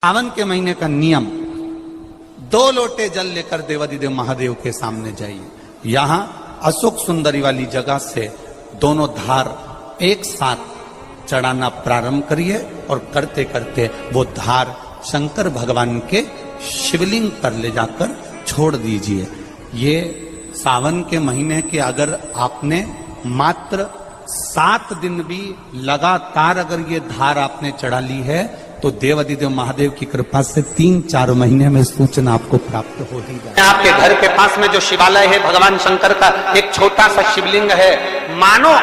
सावन के महीने का नियम, 2 लोटे जल लेकर देवादिदेव महादेव के सामने जाइए। यहां अशोक सुंदरी वाली जगह से दोनों धार एक साथ चढ़ाना प्रारंभ करिए और करते करते वो धार शंकर भगवान के शिवलिंग पर ले जाकर छोड़ दीजिए। ये सावन के महीने के अगर आपने मात्र 7 दिन भी लगातार अगर ये धार आपने चढ़ा ली है तो देवादिदेव महादेव की कृपा से 3-4 महीने में सूचना आपको प्राप्त हो ही जाए। आपके घर के पास में जो शिवालय है भगवान शंकर का, एक छोटा सा शिवलिंग है। मानो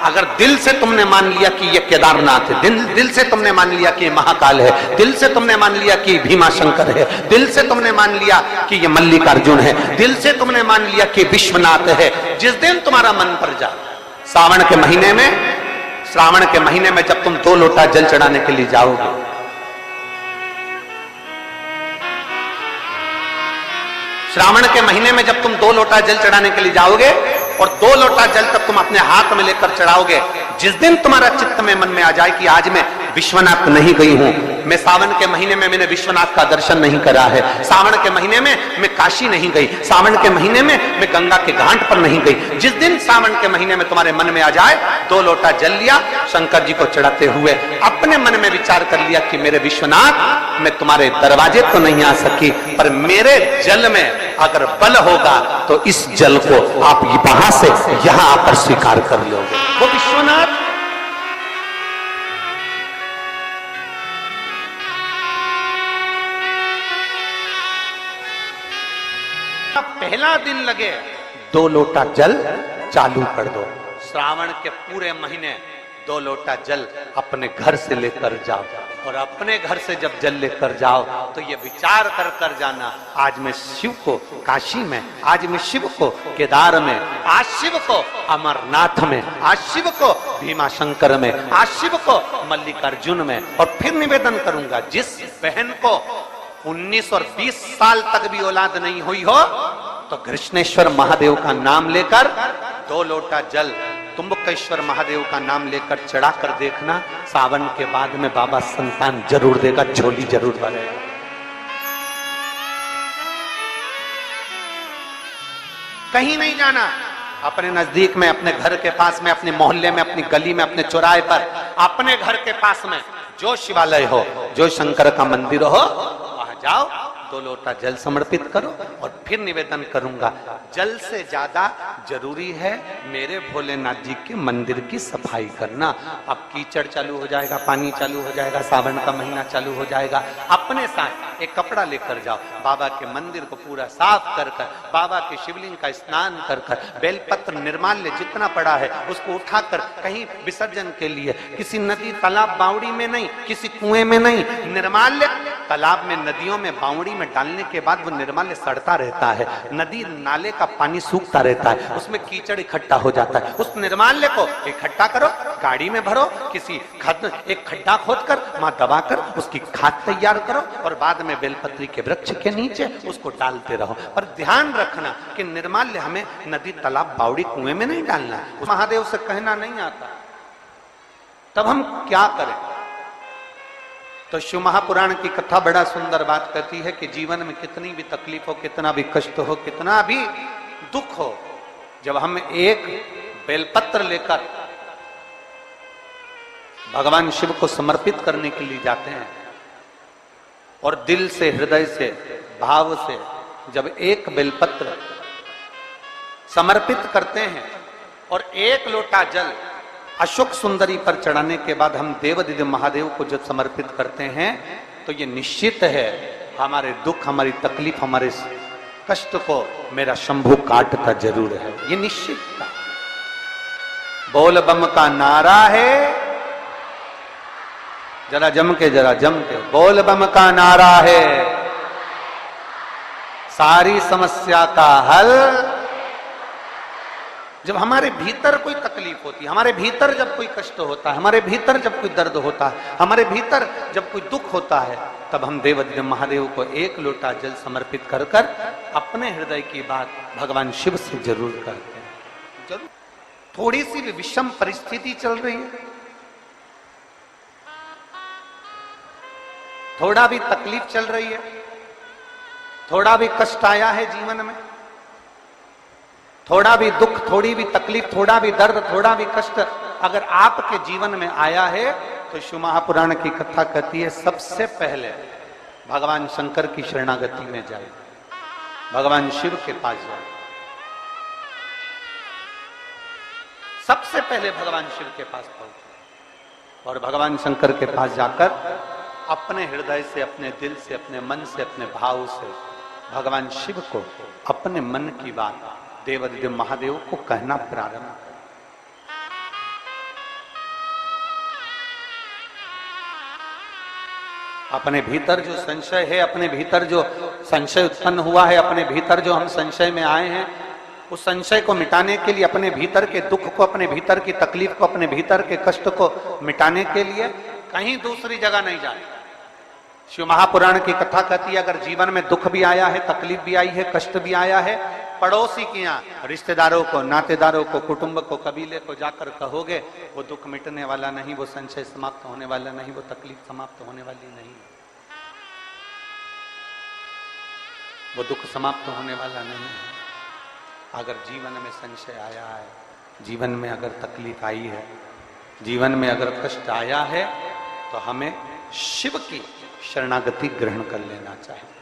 अगर दिल से तुमने मान लिया कि ये केदारनाथ है, दिल से तुमने मान लिया कि ये महाकाल है, दिल से तुमने मान लिया कि भीमा शंकर है, दिल से तुमने मान लिया कि ये मल्लिकार्जुन है, दिल से तुमने मान लिया कि विश्वनाथ है। जिस दिन तुम्हारा मन पर जाए, सावन के महीने में, श्रावण के महीने में जब तुम 2 लोटा जल चढ़ाने के लिए जाओगे, श्रावण के महीने में जब तुम 2 लोटा जल चढ़ाने के लिए जाओगे और 2 लोटा जल तब तुम अपने हाथ में लेकर चढ़ाओगे, जिस दिन तुम्हारा चित्त में मन में आ जाए कि आज मैं विश्वनाथ नहीं गई हूं, मैं सावन के महीने में मैंने विश्वनाथ का दर्शन नहीं करा है, सावन के महीने में मैं काशी नहीं गई, सावन के महीने में मैं गंगा के घाट पर नहीं गई, जिस दिन सावन के महीने में तुम्हारे मन में आ जाए 2 लोटा जल लिया, शंकर जी को चढ़ाते हुए अपने मन में विचार कर लिया कि मेरे विश्वनाथ, मैं तुम्हारे दरवाजे तो नहीं आ सकी, पर मेरे जल में अगर बल होगा तो इस जल को आप वहां से यहां आकर स्वीकार कर लोगे। वो विश्वनाथ पहला दिन लगे 2 लोटा जल चालू कर दो। श्रावण के पूरे महीने 2 लोटा जल अपने घर से लेकर जाओ और अपने घर से जब जल लेकर जाओ तो ये विचार कर कर जाना, आज मैं शिव को काशी में, आज मैं शिव को केदार में, आज शिव को अमरनाथ में, आज शिव को भीमा शंकर में, आज शिव को मल्लिकार्जुन में। और फिर निवेदन करूंगा, जिस बहन को 19 और 20 साल तक भी औलाद नहीं हुई हो तो कृष्णेश्वर महादेव का नाम लेकर 2 लोटा जल तुम्बकेश्वर महादेव का नाम लेकर चढ़ा कर देखना, सावन के बाद में बाबा संतान जरूर देगा, झोली जरूर भरेगा। कहीं नहीं जाना, अपने नजदीक में, अपने घर के पास में, अपने मोहल्ले में, अपनी गली में, अपने चौराहे पर, अपने घर के पास में जो शिवालय हो, जो शंकर का मंदिर हो, वहां जाओ, 2 लोटा जल समर्पित करो। और फिर निवेदन करूंगा, जल से ज्यादा जरूरी है मेरे भोलेनाथ जी के मंदिर की सफाई करना। अब कीचड़ चालू हो जाएगा, पानी चालू हो जाएगा, सावन का महीना चालू हो जाएगा, अपने साथ एक कपड़ा लेकर जाओ, बाबा के मंदिर को पूरा साफ कर कर, बाबा के शिवलिंग का स्नान कर कर, बेलपत्र निर्माल्य जितना पड़ा है उसको उठाकर कहीं विसर्जन के लिए, किसी नदी तालाब बावड़ी में नहीं, किसी कुएं में नहीं, निर्माल्य तालाब में, नदियों में, बावड़ी में डालने के बाद वो निर्माल्य सड़ता रहता है, नदी नाले का पानी सूखता रहता है, उसमें कीचड़ इकट्ठा हो जाता है। उस निर्माल्य को इकट्ठा करो, गाड़ी में भरो, किसी एक खड्डा खोदकर वहां दबाकर उसकी खाद तैयार करो और बाद में बेलपत्री के वृक्ष के नीचे उसको डालते रहो। पर ध्यान रखना कि निर्माल्य हमें नदी तालाब बावड़ी कुएं में नहीं डालना है, महादेव से कहना नहीं आता। तब हम क्या करें? तो शिव महापुराण की कथा बड़ा सुंदर बात कहती है कि जीवन में कितनी भी तकलीफ हो, कितना भी कष्ट हो, कितना भी दुख हो, जब हम एक बेलपत्र लेकर भगवान शिव को समर्पित करने के लिए जाते हैं और दिल से, हृदय से, भाव से जब एक बेलपत्र समर्पित करते हैं और 1 लोटा जल अशोक सुंदरी पर चढ़ाने के बाद हम देवादिदेव महादेव को जब समर्पित करते हैं तो ये निश्चित है हमारे दुख, हमारी तकलीफ, हमारे कष्ट को मेरा शंभू काटता जरूर है, ये निश्चित था। बोल बम का नारा है, जरा जम के, बोल बम का नारा है, सारी समस्या का हल। जब हमारे भीतर कोई तकलीफ होती है, हमारे भीतर जब कोई कष्ट होता है, हमारे भीतर जब कोई दर्द होता है, हमारे भीतर जब कोई दुख होता है, तब हम देवादिदेव महादेव को 1 लोटा जल समर्पित कर कर अपने हृदय की बात भगवान शिव से जरूर करते हैं। जरूर थोड़ी सी भी विषम परिस्थिति चल रही है थोड़ा भी तकलीफ चल रही है, थोड़ा भी कष्ट आया है जीवन में, थोड़ा भी दुख, थोड़ी भी तकलीफ, थोड़ा भी दर्द, थोड़ा भी कष्ट अगर आपके जीवन में आया है तो शिव महापुराण की कथा कहती है सबसे पहले भगवान शंकर की शरणागति में जाए, भगवान शिव के पास जाए। सबसे पहले भगवान शिव के पास पहुंचे और भगवान शंकर के पास जाकर अपने हृदय से, अपने दिल से, अपने मन से, अपने भाव से भगवान शिव को अपने मन की बात देवादिदेव महादेव को कहना प्रारंभ। अपने भीतर जो संशय है, अपने भीतर जो संशय उत्पन्न हुआ है, अपने भीतर जो हम संशय में आए हैं, उस संशय को मिटाने के लिए, अपने भीतर के दुख को, अपने भीतर की तकलीफ को, अपने भीतर के कष्ट को मिटाने के लिए कहीं दूसरी जगह नहीं जाए। शिव महापुराण की कथा कहती है अगर जीवन में दुख भी आया है, तकलीफ भी आई है, कष्ट भी आया है, पड़ोसी के यहाँ, रिश्तेदारों को, नातेदारों को, कुटुंब को, कबीले को जाकर कहोगे, वो दुख मिटने वाला नहीं, वो संशय समाप्त होने वाला नहीं, वो तकलीफ समाप्त होने वाली नहीं, वो दुख समाप्त होने वाला नहीं है। अगर जीवन में संशय आया है, जीवन में अगर तकलीफ आई है, जीवन में अगर कष्ट आया है, तो हमें शिव की शरणागति ग्रहण कर लेना चाहिए।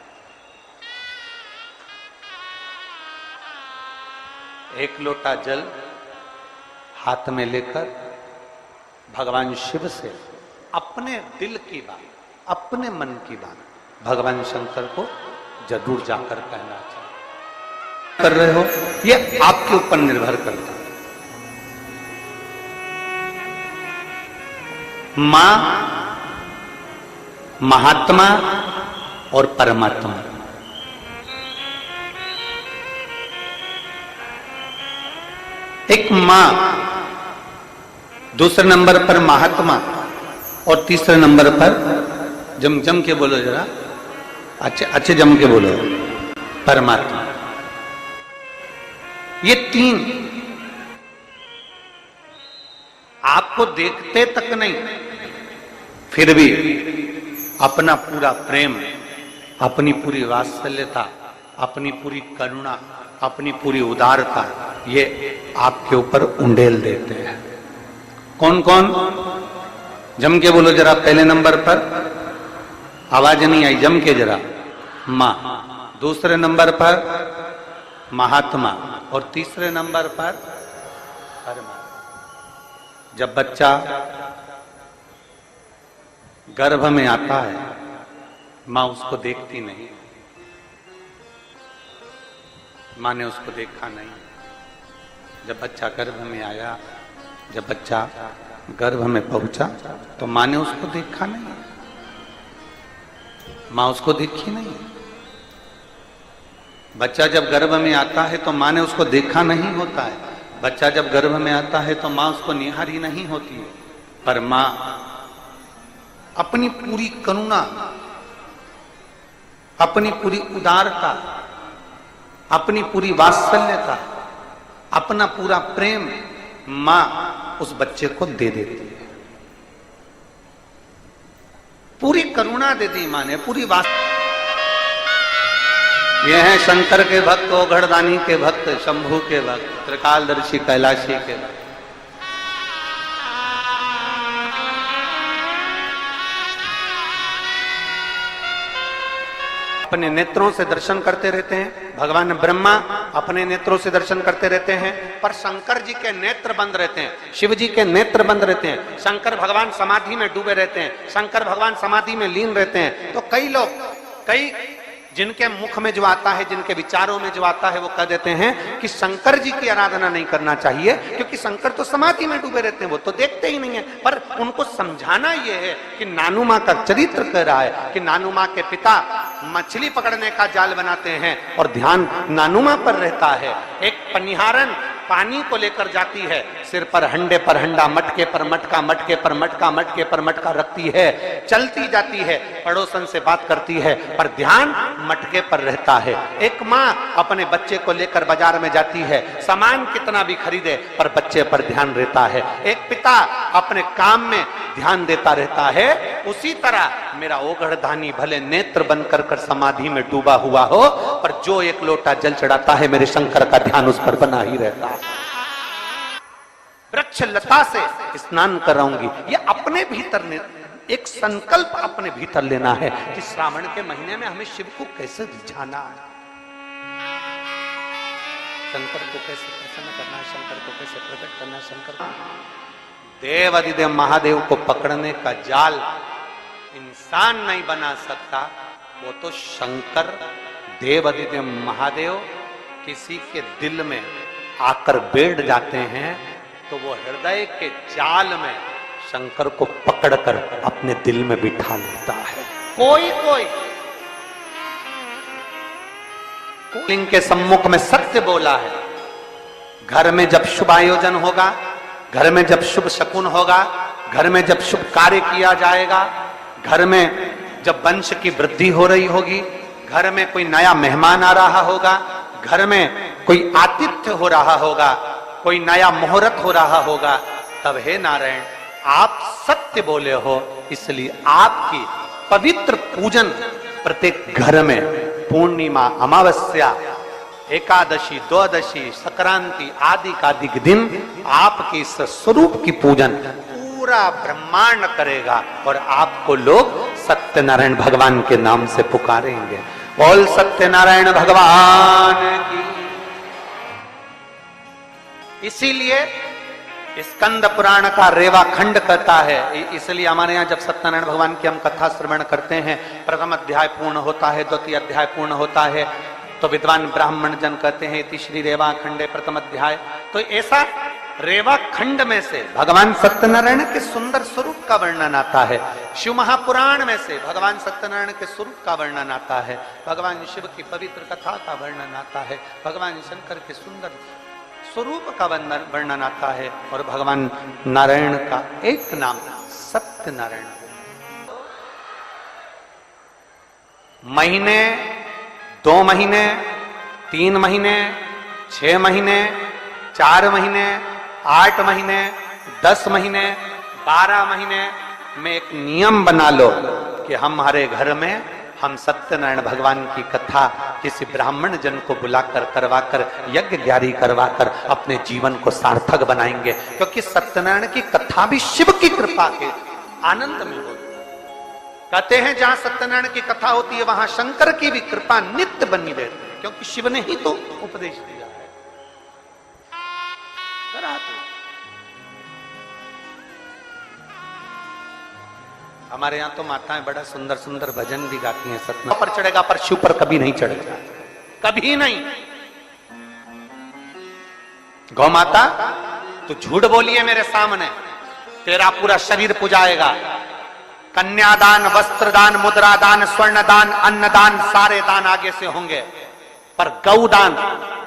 एक लोटा जल हाथ में लेकर भगवान शिव से अपने दिल की बात, अपने मन की बात भगवान शंकर को जरूर जाकर कहना चाहिए। कर रहे हो ये आपके ऊपर निर्भर करता है। मां, महात्मा और परमात्मा, एक मां, दूसरे नंबर पर महात्मा और तीसरे नंबर पर जम के बोलो जरा, अच्छे जम के बोलो, परमात्मा। ये तीन आपको देखते तक नहीं, फिर भी अपना पूरा प्रेम, अपनी पूरी वात्सल्यता, अपनी पूरी करुणा, अपनी पूरी उदारता ये आपके ऊपर उंडेल देते हैं। कौन कौन? जम के बोलो जरा। पहले नंबर पर आवाज नहीं आई, जम के जरा। मां, दूसरे नंबर पर महात्मा और तीसरे नंबर पर परमात्मा। जब बच्चा गर्भ में आता है, मां उसको देखती नहीं, मां ने उसको देखा नहीं। जब बच्चा गर्भ में आया, जब बच्चा गर्भ में पहुंचा तो मां ने उसको देखा नहीं, मां उसको देखी नहीं। बच्चा जब गर्भ में आता है तो मां ने उसको देखा नहीं होता है, बच्चा जब गर्भ में आता है तो मां उसको निहारी नहीं होती है, पर मां अपनी पूरी करुणा, अपनी पूरी उदारता, अपनी पूरी वात्सल्यता, अपना पूरा प्रेम मां उस बच्चे को दे देती है। पूरी करुणा दे दी मां ने, पूरी ये हैं शंकर के भक्त, ओघड़दानी के भक्त, शंभू के भक्त, त्रिकालदर्शी कैलाशी के भक्त। अपने नेत्रों से दर्शन करते रहते हैं, भगवान ब्रह्मा अपने नेत्रों से दर्शन करते रहते हैं, पर शंकर जी के नेत्र बंद रहते हैं, शिव जी के नेत्र बंद रहते हैं। शंकर भगवान समाधि में डूबे रहते हैं, शंकर भगवान समाधि में लीन रहते हैं। तो कई लोग, कई जिनके मुख में जो आता है, जिनके विचारों में जो आता है, वो कह देते हैं कि शंकर जी की आराधना नहीं करना चाहिए क्योंकि शंकर तो समाधि में डूबे रहते हैं, वो तो देखते ही नहीं है। पर उनको समझाना यह है कि नानू मां का चरित्र कह रहा है कि नानू मां के पिता मछली पकड़ने का जाल बनाते हैं और ध्यान नानू मां पर रहता है। एक पनिहारन पानी को लेकर जाती है, सिर पर हंडे पर हंडा, मटके पर मटका, मटके पर मटका, मटके पर मटका रखती है, चलती जाती है, पड़ोसन से बात करती है, पर ध्यान मटके पर रहता है। एक माँ अपने बच्चे को लेकर बाजार में जाती है, सामान कितना भी खरीदे पर बच्चे पर ध्यान रहता है। एक पिता अपने काम में ध्यान देता रहता है, उसी तरह मेरा ओगढ़धानी भले नेत्र बंद कर कर समाधि में डूबा हुआ हो, पर जो एक लोटा जल चढ़ाता है मेरे शंकर का ध्यान उस पर बना ही रहता है। वृक्ष लता से स्नान कराऊंगी, ये अपने भीतर एक संकल्प अपने भीतर लेना है कि श्रावण के महीने में हमें शिव को कैसे रिझाना है, शंकर को कैसे प्रसन्न करना है, शंकर को कैसे प्रकट करना है। शंकर को देव अधिदेव महादेव को पकड़ने का जाल इंसान नहीं बना सकता, वो तो शंकर देव अधिदेव महादेव किसी के दिल में आकर बैठ जाते हैं तो वो हृदय के जाल में शंकर को पकड़कर अपने दिल में बिठा लेता है। कोई कोई लिंग के सम्मुख में सत्य बोला है, घर में जब शुभ आयोजन होगा, घर में जब शुभ शकुन होगा, घर में जब शुभ कार्य किया जाएगा, घर में जब वंश की वृद्धि हो रही होगी, घर में कोई नया मेहमान आ रहा होगा, घर में कोई आतिथ्य हो रहा होगा, कोई नया मुहूर्त हो रहा होगा, तब हे नारायण आप सत्य बोले हो, इसलिए आपकी पवित्र पूजन प्रत्येक घर में पूर्णिमा, अमावस्या, एकादशी, द्वादशी, संक्रांति आदि कादिक दिन आपके इस स्वरूप की पूजन पूरा ब्रह्मांड करेगा और आपको लोग सत्यनारायण भगवान के नाम से पुकारेंगे। बोल सत्यनारायण भगवान की। इसीलिए स्कंद पुराण का रेवा खंड कहता है, इसलिए हमारे यहाँ जब सत्यनारायण भगवान की हम कथा श्रवण करते हैं, प्रथम अध्याय पूर्ण होता है, द्वितीय अध्याय पूर्ण होता है, तो विद्वान ब्राह्मण जन कहते हैं इति श्री रेवा खंडे प्रथम अध्याय। तो ऐसा रेवा खंड में से भगवान सत्यनारायण के सुंदर स्वरूप का वर्णन आता है, शिव महापुराण में से भगवान सत्यनारायण के स्वरूप का वर्णन आता है, भगवान शिव की पवित्र कथा का वर्णन आता है, भगवान शंकर के सुंदर स्वरूप का वर्णन आता है, और भगवान नारायण का एक नाम सत्यनारायण। महीने, 2 महीने, 3 महीने, 6 महीने, 4 महीने, 8 महीने, 10 महीने, 12 महीने में एक नियम बना लो कि हमारे घर में हम सत्यनारायण भगवान की कथा किसी ब्राह्मण जन को बुलाकर करवाकर यज्ञ ग्यारी करवाकर अपने जीवन को सार्थक बनाएंगे, क्योंकि सत्यनारायण की कथा भी शिव की कृपा के आनंद में होती है। कहते हैं जहां सत्यनारायण की कथा होती है वहां शंकर की भी कृपा नित्य बनी रहती है, क्योंकि शिव ने ही तो उपदेश दिया है। हमारे यहाँ तो माताएं बड़ा सुंदर सुंदर भजन भी गाती हैं, सत्यनारायण पर चढ़ेगा पर शिव पर कभी नहीं चढ़ेगा, कभी नहीं। गौ माता तो झूठ बोलिए मेरे सामने, तेरा पूरा शरीर पुजाएगा। कन्यादान, वस्त्रदान, मुद्रादान, स्वर्णदान, अन्नदान, सारे दान आगे से होंगे, पर गौदान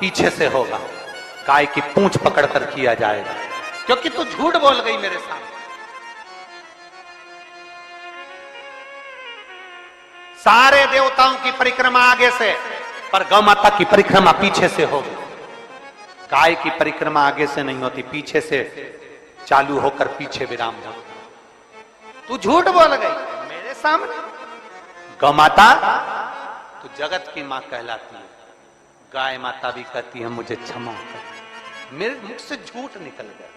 पीछे से होगा, गाय की पूंछ पकड़कर किया जाएगा, क्योंकि तू झूठ बोल गई मेरे सामने। सारे देवताओं की परिक्रमा आगे से, पर गौ माता की परिक्रमा पीछे से होगी। गाय की परिक्रमा आगे से नहीं होती, पीछे से चालू होकर पीछे विराम होता। तू झूठ बोल गई मेरे सामने। गौ माता तू जगत की मां कहलाती है, गाय माता भी कहती है मुझे क्षमा कर, मेरे मुख से झूठ निकल गया।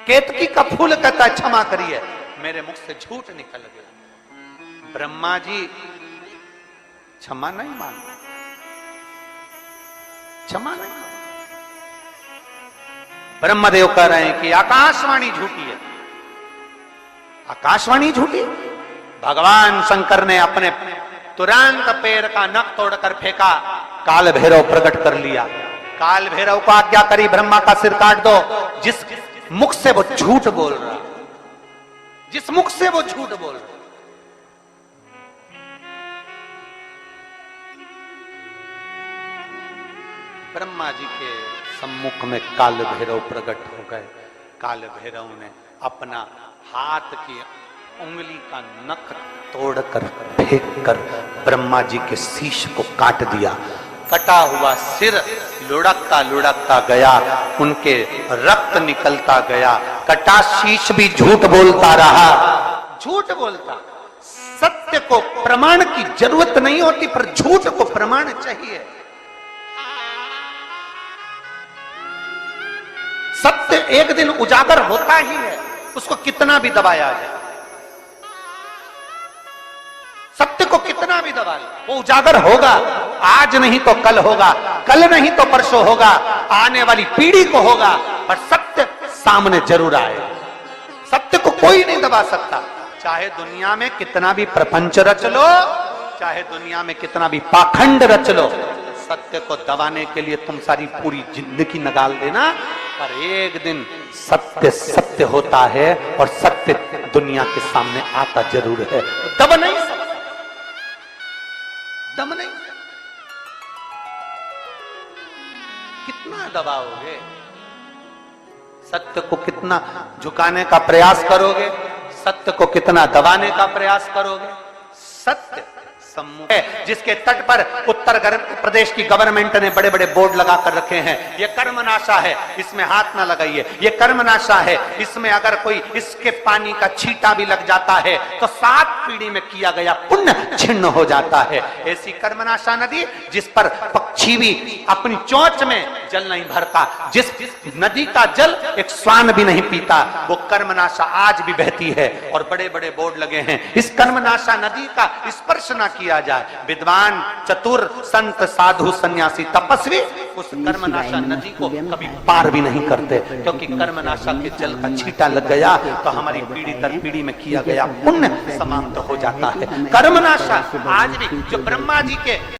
केतकी का फूल कहता है क्षमा करिए, मेरे मुख से झूठ निकल गया। ब्रह्मा जी क्षमा नहीं मांगते, क्षमा नहीं मांगते। ब्रह्मदेव कह रहे हैं कि आकाशवाणी झूठी है, आकाशवाणी झूठी। भगवान शंकर ने अपने तुरंत पैर का नख तोड़कर फेंका, काल भैरव प्रकट कर लिया। काल भैरव को आज्ञा करी ब्रह्मा का सिर काट दो। जिस मुख से वो झूठ बोल रहा, जिस मुख से वो झूठ बोल रहा, ब्रह्मा जी के सम्मुख में काल भैरव प्रकट हो गए। काल भैरव ने अपना हाथ की उंगली का नख तोड़कर फेंककर ब्रह्मा जी के शीश को काट दिया। कटा हुआ सिर लुढ़कता लुढ़कता गया, उनके रक्त निकलता गया। कटा शीश भी झूठ बोलता रहा, झूठ बोलता। सत्य को प्रमाण की जरूरत नहीं होती, पर झूठ को प्रमाण चाहिए। सत्य एक दिन उजागर होता ही है, उसको कितना भी दबाया जाए, सत्य को कितना भी दबा ले वो उजागर होगा। आज नहीं तो कल होगा, कल नहीं तो परसों होगा, आने वाली पीढ़ी को होगा, पर सत्य सामने जरूर आएगा। सत्य को कोई नहीं दबा सकता, चाहे दुनिया में कितना भी प्रपंच रच लो, चाहे दुनिया में कितना भी पाखंड रच लो, सत्य को दबाने के लिए तुम सारी पूरी जिंदगी निकाल देना, पर एक दिन सत्य सत्य होता है और सत्य दुनिया के सामने आता जरूर है। दब नहीं सकता, दम नहीं। कितना दबाओगे, सत्य को कितना झुकाने का प्रयास करोगे, सत्य को कितना दबाने का प्रयास करोगे। सत्य समूह है जिसके तट पर उत्तर प्रदेश की गवर्नमेंट ने बड़े बड़े बोर्ड लगा कर रखे हैं, ये कर्मनाशा है, इसमें हाथ ना लगाइए, ये कर्मनाशा है, इसमें अगर कोई इसके पानी का छींटा भी लग जाता है तो 7 पीढ़ी में किया गया पुण्य छिन्न हो जाता है। ऐसी कर्मनाशा नदी जिस पर पक्षी भी अपनी चोंच में जल नहीं भरता, जिस नदी का जल एक श्वान भी नहीं पीता, वो कर्मनाशा आज भी बहती है और बड़े बड़े बोर्ड लगे हैं, इस कर्मनाशा नदी का स्पर्श ना किया जाए। विद्वान, चतुर, संत, साधु, सन्यासी, तपस्वी उस कर्मनाशा नदी को कभी पार भी नहीं करते, क्योंकि कर्मनाशा के जल का छींटा लग गया तो हमारी पीढ़ी दर पीढ़ी में किया गया पुण्य समाप्त हो जाता है। कर्मनाशा आज भी जो ब्रह्मा जी के